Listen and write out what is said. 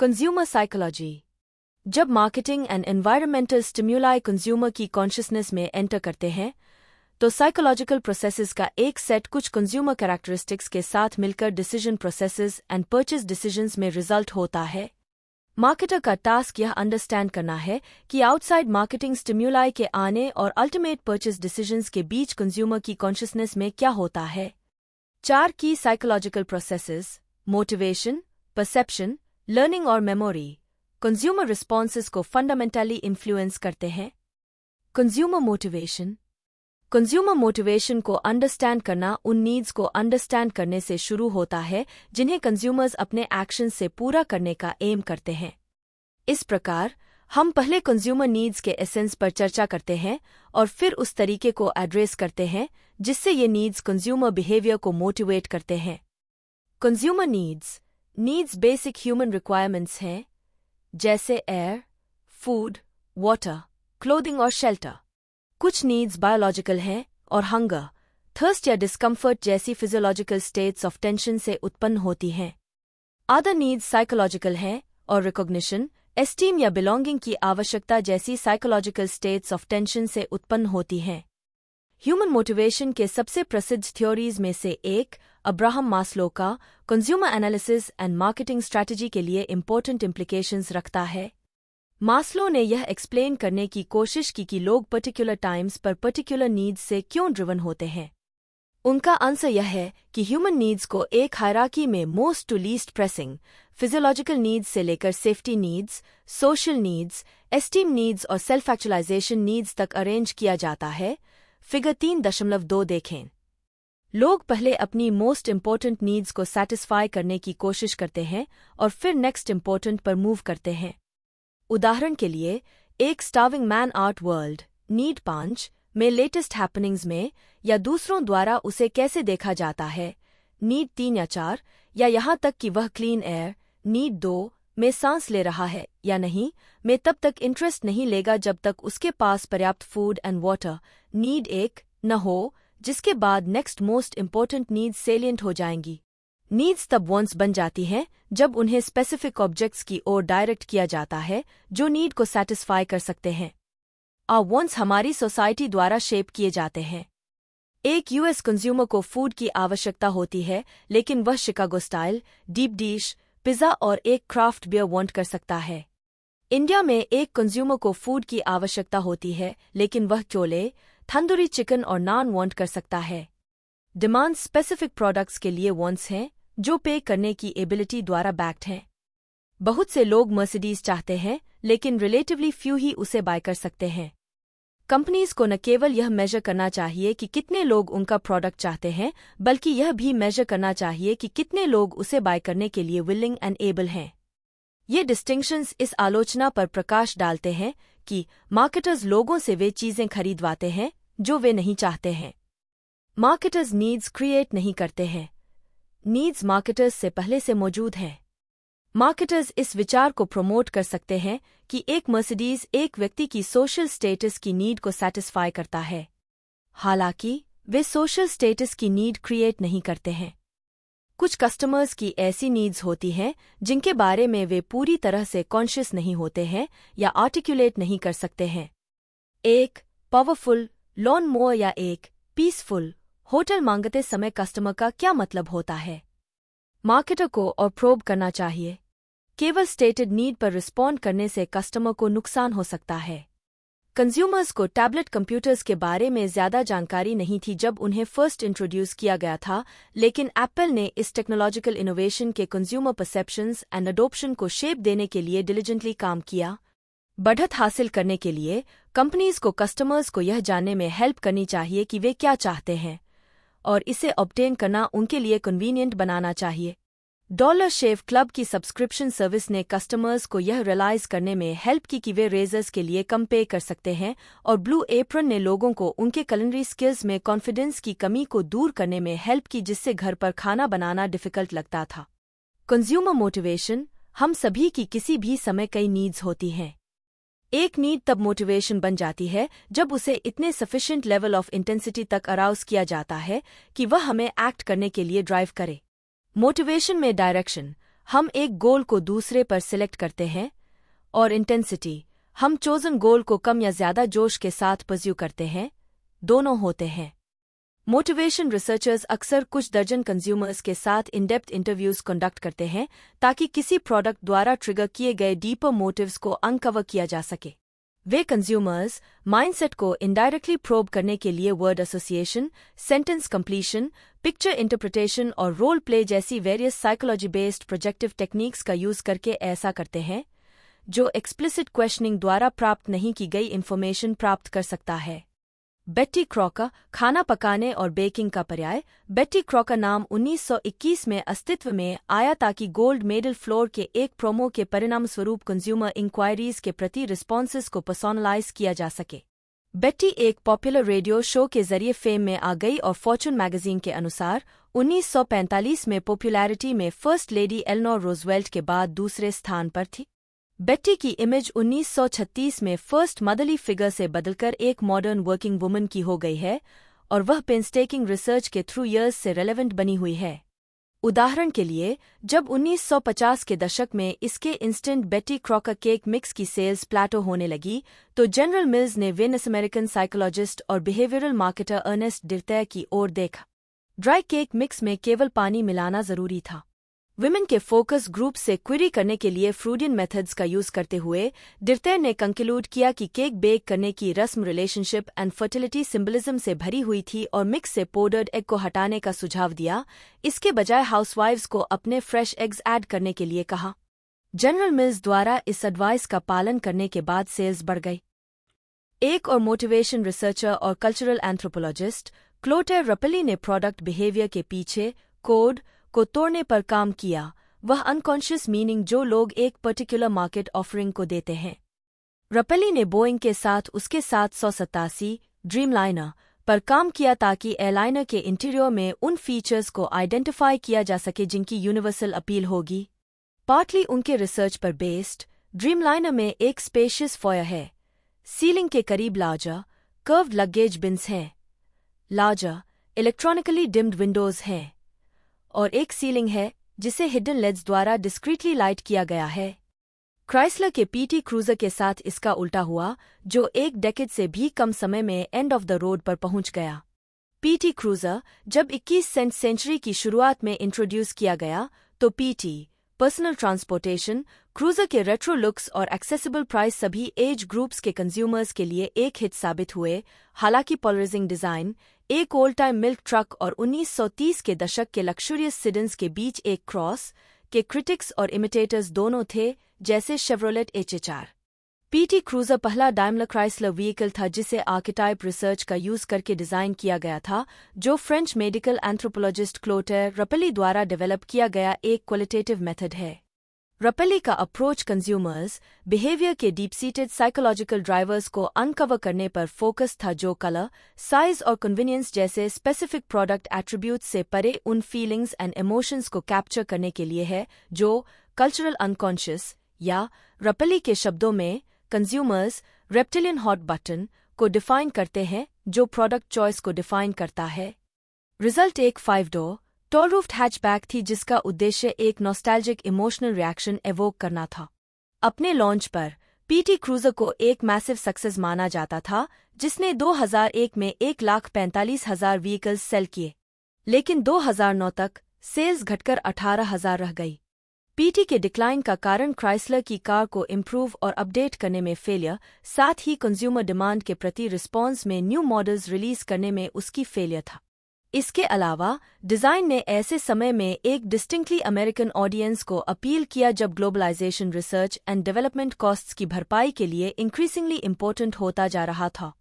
Consumer psychology. जब marketing and environmental स्टिम्युलाई consumer की consciousness में एंटर करते हैं तो साइकोलॉजिकल प्रोसेसेस का एक सेट कुछ कंज्यूमर कैरेक्टरिस्टिक्स के साथ मिलकर decision processes and purchase decisions में रिजल्ट होता है। मार्केटर का टास्क यह अंडरस्टैंड करना है कि आउटसाइड मार्केटिंग स्टिम्युलाई के आने और अल्टीमेट परचेज डिसीजंस के बीच कंज्यूमर की कॉन्शियसनेस में क्या होता है। 4 की psychological processes: motivation, perception, learning और मेमोरी कंज्यूमर रिस्पॉन्सेस को फंडामेंटली इन्फ्लुएंस करते हैं। Consumer motivation. कंज्यूमर मोटिवेशन को अंडरस्टैंड करना उन नीड्स को अंडरस्टैंड करने से शुरू होता है जिन्हें कंज्यूमर्स अपने एक्शन से पूरा करने का एम करते हैं। इस प्रकार हम पहले कंज्यूमर नीड्स के एसेंस पर चर्चा करते हैं और फिर उस तरीके को एड्रेस करते हैं जिससे ये नीड्स कंज्यूमर बिहेवियर को मोटिवेट करते हैं। Consumer needs basic human requirements हैं, जैसे एयर, फूड, वाटर, क्लोथिंग और शेल्टर। कुछ नीड्स बायोलॉजिकल हैं और हंगर, थर्स्ट या डिस्कम्फर्ट जैसी फिजियोलॉजिकल स्टेट्स ऑफ टेंशन से उत्पन्न होती हैं। अदर नीड्स साइकोलॉजिकल हैं और रिकॉग्निशन, एस्टीम या बिलोंगिंग की आवश्यकता जैसी साइकोलॉजिकल स्टेट्स ऑफ टेंशन से उत्पन्न होती हैं। ह्यूमन मोटिवेशन के सबसे प्रसिद्ध थ्योरीज में से एक अब्राहम मास्लो का consumer analysis and marketing strategy के लिए इम्पोर्टेंट इम्प्लीकेशंस रखता है। मास्लो ने यह एक्सप्लेन करने की कोशिश की कि लोग पर्टिकुलर टाइम्स पर पर्टिकुलर नीड्स से क्यों ड्रिवन होते हैं। उनका आंसर यह है कि ह्यूमन नीड्स को एक हायरार्की में most to least pressing physiological needs से लेकर safety needs, social needs, esteem needs और सेल्फ एक्चुअलाइजेशन नीड्स तक अरेंज किया जाता है। फिगर 3.2 देखें। लोग पहले अपनी मोस्ट इम्पोर्टेंट नीड्स को सैटिस्फाई करने की कोशिश करते हैं और फिर नेक्स्ट इम्पोर्टेंट पर मूव करते हैं। उदाहरण के लिए, एक starving man art world need 5 में लेटेस्ट हैपनिंग्स में या दूसरों द्वारा उसे कैसे देखा जाता है नीड 3 या 4, या यहाँ तक कि वह क्लीन एयर नीड 2 में सांस ले रहा है या नहीं में तब तक इंटरेस्ट नहीं लेगा जब तक उसके पास पर्याप्त फूड एंड वाटर नीड 1 न हो, जिसके बाद next most important needs salient हो जाएंगी। नीड्स तब वॉन्ट्स बन जाती हैं जब उन्हें स्पेसिफिक ऑब्जेक्ट्स की ओर डायरेक्ट किया जाता है जो नीड को सैटिस्फाई कर सकते हैं। वॉन्ट्स हमारी सोसाइटी द्वारा शेप किए जाते हैं। एक यूएस कंज्यूमर को फूड की आवश्यकता होती है, लेकिन वह Chicago style deep dish pizza और एक क्राफ्ट बियर वांट कर सकता है। इंडिया में एक कंज्यूमर को फूड की आवश्यकता होती है, लेकिन वह चोले, तंदूरी चिकन और नान वांट कर सकता है। डिमांड स्पेसिफिक प्रोडक्ट्स के लिए वांट्स हैं जो पे करने की एबिलिटी द्वारा बैक्ड हैं। बहुत से लोग मर्सिडीज चाहते हैं, लेकिन रिलेटिवली फ्यू ही उसे बाय कर सकते हैं। कंपनीज को न केवल यह मेजर करना चाहिए कि कितने लोग उनका प्रोडक्ट चाहते हैं, बल्कि यह भी मेजर करना चाहिए कि कितने लोग उसे बाय करने के लिए विलिंग एंड एबल हैं। ये डिस्टिंक्शंस इस आलोचना पर प्रकाश डालते हैं कि मार्केटर्स लोगों से वे चीजें खरीदवाते हैं जो वे नहीं चाहते हैं। मार्केटर्स नीड्स क्रिएट नहीं करते हैं, नीड्स मार्केटर्स से पहले से मौजूद हैं। मार्केटर्स इस विचार को प्रमोट कर सकते हैं कि एक मर्सिडीज एक व्यक्ति की सोशल स्टेटस की नीड को सैटिस्फाई करता है, हालांकि वे सोशल स्टेटस की नीड क्रिएट नहीं करते हैं। कुछ कस्टमर्स की ऐसी नीड्स होती हैं जिनके बारे में वे पूरी तरह से कॉन्शियस नहीं होते हैं या आर्टिकुलेट नहीं कर सकते हैं। एक पावरफुल लॉन मोअर या एक पीसफुल होटल मांगते समय कस्टमर का क्या मतलब होता है। मार्केटर को और प्रोब करना चाहिए। केवल स्टेटेड नीड पर रिस्पॉन्ड करने से कस्टमर को नुकसान हो सकता है। कंज्यूमर्स को टैबलेट कंप्यूटर्स के बारे में ज्यादा जानकारी नहीं थी जब उन्हें फर्स्ट इंट्रोड्यूस किया गया था, लेकिन एप्पल ने इस टेक्नोलॉजिकल इनोवेशन के कंज्यूमर परसेप्शंस एंड अडॉप्शन को शेप देने के लिए डिलिजेंटली काम किया। बढ़त हासिल करने के लिए कंपनीज को कस्टमर्स को यह जानने में हेल्प करनी चाहिए कि वे क्या चाहते हैं और इसे ऑब्टेन करना उनके लिए कन्वीनियंट बनाना चाहिए। डॉलर शेव क्लब की सब्सक्रिप्शन सर्विस ने कस्टमर्स को यह रियलाइज करने में हेल्प की कि वे रेजर्स के लिए कम पे कर सकते हैं, और ब्लू एप्रन ने लोगों को उनके कुलिनरी स्किल्स में कॉन्फिडेंस की कमी को दूर करने में हेल्प की जिससे घर पर खाना बनाना डिफिकल्ट लगता था। Consumer motivation. हम सभी की किसी भी समय कई नीड्स होती हैं। एक नीड तब मोटिवेशन बन जाती है जब उसे इतने सफिशिएंट लेवल ऑफ इंटेंसिटी तक अराउज किया जाता है कि वह हमें एक्ट करने के लिए ड्राइव करे। मोटिवेशन में डायरेक्शन। हम एक गोल को दूसरे पर सिलेक्ट करते हैं, और इंटेंसिटी, हम चोजन गोल को कम या ज्यादा जोश के साथ परस्यू करते हैं, दोनों होते हैं। मोटिवेशन रिसर्चर्स अक्सर कुछ दर्जन कंज्यूमर्स के साथ इन-डेप्थ इंटरव्यूज कंडक्ट करते हैं ताकि किसी प्रोडक्ट द्वारा ट्रिगर किए गए डीपर मोटिव्स को अनकवर किया जा सके। वे कंज्यूमर्स माइंडसेट को इनडायरेक्टली प्रोब करने के लिए word association, sentence completion, picture interpretation और रोल प्ले जैसी various psychology based projective techniques का यूज करके ऐसा करते हैं, जो एक्सप्लिसिट क्वेश्चनिंग द्वारा प्राप्त नहीं की गई इंफॉर्मेशन प्राप्त कर सकता है। बेट्टी क्रॉकर, खाना पकाने और बेकिंग का पर्याय। बेट्टी क्रॉकर नाम 1921 में अस्तित्व में आया ताकि गोल्ड मेडल फ्लोर के एक प्रोमो के परिणामस्वरूप कंज्यूमर इंक्वायरीज के प्रति रिस्पॉन्सेस को पर्सोनलाइज किया जा सके। बेट्टी एक पॉपुलर रेडियो शो के जरिए फेम में आ गई और फॉर्च्यून मैगजीन के अनुसार 1945 में पॉपुलैरिटी में फर्स्ट लेडी एलेनोर रूजवेल्ट के बाद दूसरे स्थान पर थी। बेट्टी की इमेज 1936 में फर्स्ट मदरली फिगर से बदलकर एक मॉडर्न वर्किंग वुमन की हो गई है और वह पेंस्टेकिंग रिसर्च के थ्रू ईयर्स से रेलेवेंट बनी हुई है। उदाहरण के लिए, जब 1950 के दशक में इसके इंस्टेंट बेट्टी क्रॉकर केक मिक्स की सेल्स प्लेटो होने लगी, तो जनरल मिल्स ने वेनस अमेरिकन साइकोलॉजिस्ट और बिहेवियरल मार्केटर अर्नेस्ट डिर्तेय की ओर देखा। ड्राई केक मिक्स में केवल पानी मिलाना जरूरी था। विमेन के फोकस ग्रुप से क्वेरी करने के लिए फ्रूडियन मेथड्स का यूज करते हुए डिर्तेय ने कंक्लूड किया कि केक बेक करने की रस्म रिलेशनशिप एंड फर्टिलिटी सिंबलिज्म से भरी हुई थी और मिक्स से पाउडर्ड एग को हटाने का सुझाव दिया, इसके बजाय हाउसवाइव्स को अपने फ्रेश एग्स ऐड करने के लिए कहा। जनरल मिल्स द्वारा इस एडवाइस का पालन करने के बाद सेल्स बढ़ गई। एक और मोटिवेशन रिसर्चर और कल्चरल एंथ्रोपोलॉजिस्ट क्लोटेयर रपेली ने प्रोडक्ट बिहेवियर के पीछे कोड को तोड़ने पर काम किया, वह अनकॉन्शियस मीनिंग जो लोग एक पर्टिकुलर मार्केट ऑफरिंग को देते हैं। रपेली ने बोइंग के साथ उसके 787 ड्रीमलाइनर पर काम किया ताकि एयरलाइनर के इंटीरियर में उन फीचर्स को आइडेंटिफाई किया जा सके जिनकी यूनिवर्सल अपील होगी। पार्टली उनके रिसर्च पर बेस्ड, ड्रीमलाइनर में एक स्पेशियस फॉयर है, सीलिंग के करीब लार्जर कर्व्ड लगेज बिन्स हैं, लार्जर इलेक्ट्रॉनिकली डिम्ड विंडोज हैं, और एक सीलिंग है जिसे हिडन लेड्स द्वारा डिस्क्रीटली लाइट किया गया है। क्राइसलर के पीटी क्रूजर के साथ इसका उल्टा हुआ, जो एक डेकेड से भी कम समय में एंड ऑफ द रोड पर पहुंच गया। पीटी क्रूजर जब 21वीं सेंचुरी की शुरुआत में इंट्रोड्यूस किया गया, तो पीटी पर्सनल ट्रांसपोर्टेशन क्रूजर के रेट्रो लुक्स और एक्सेसिबल प्राइस सभी एज ग्रुप्स के कंज्यूमर्स के लिए एक हिट साबित हुए। हालांकि पोलराइजिंग डिजाइन, एक ओल्ड टाइम मिल्क ट्रक और 1930 के दशक के लक्सुरियस सिडन्स के बीच एक क्रॉस, के क्रिटिक्स और इमिटेटर्स दोनों थे, जैसे शेवरोलेट HHR। पीटी क्रूजर पहला डाइमलर क्राइसलर व्हीकल था जिसे आर्किटाइप रिसर्च का यूज करके डिजाइन किया गया था, जो फ्रेंच मेडिकल एंथ्रोपोलॉजिस्ट क्लोटेयर रपेली द्वारा डेवलप किया गया एक क्वालिटेटिव मेथड है। रपेली का अप्रोच कंज्यूमर्स बिहेवियर के डीप सीटेड साइकोलॉजिकल ड्राइवर्स को अनकवर करने पर फोकस था, जो कलर, साइज और कन्वीनियंस जैसे स्पेसिफिक प्रोडक्ट एट्रीब्यूट्स से परे उन फीलिंग्स एंड इमोशंस को कैप्चर करने के लिए है जो कल्चरल अनकॉन्शियस, या रपेली के शब्दों में कंज्यूमर्स रेप्टिलियन हॉट बटन को डिफाइन करते हैं, जो प्रोडक्ट चॉइस को डिफाइन करता है। रिजल्ट एक 5-डोर टॉल रूफ्ड हैचबैक थी जिसका उद्देश्य एक नॉस्टैल्जिक इमोशनल रिएक्शन एवोक करना था। अपने लॉन्च पर पीटी क्रूजर को एक मैसिव सक्सेस माना जाता था, जिसने 2001 में 1,45,000 व्हीकल्स सेल किए, लेकिन 2009 तक सेल्स घटकर 18,000 रह गई। पीटी के डिक्लाइन का कारण क्राइसलर की कार को इम्प्रूव और अपडेट करने में फेलियर, साथ ही कंज्यूमर डिमांड के प्रति रिस्पॉन्स में न्यू मॉडल्स रिलीज करने में उसकी फेलियर था। इसके अलावा डिजाइन ने ऐसे समय में एक डिस्टिंक्टली अमेरिकन ऑडियंस को अपील किया जब globalisation research and development costs की भरपाई के लिए इंक्रीजिंगली इम्पोर्टेंट होता जा रहा था।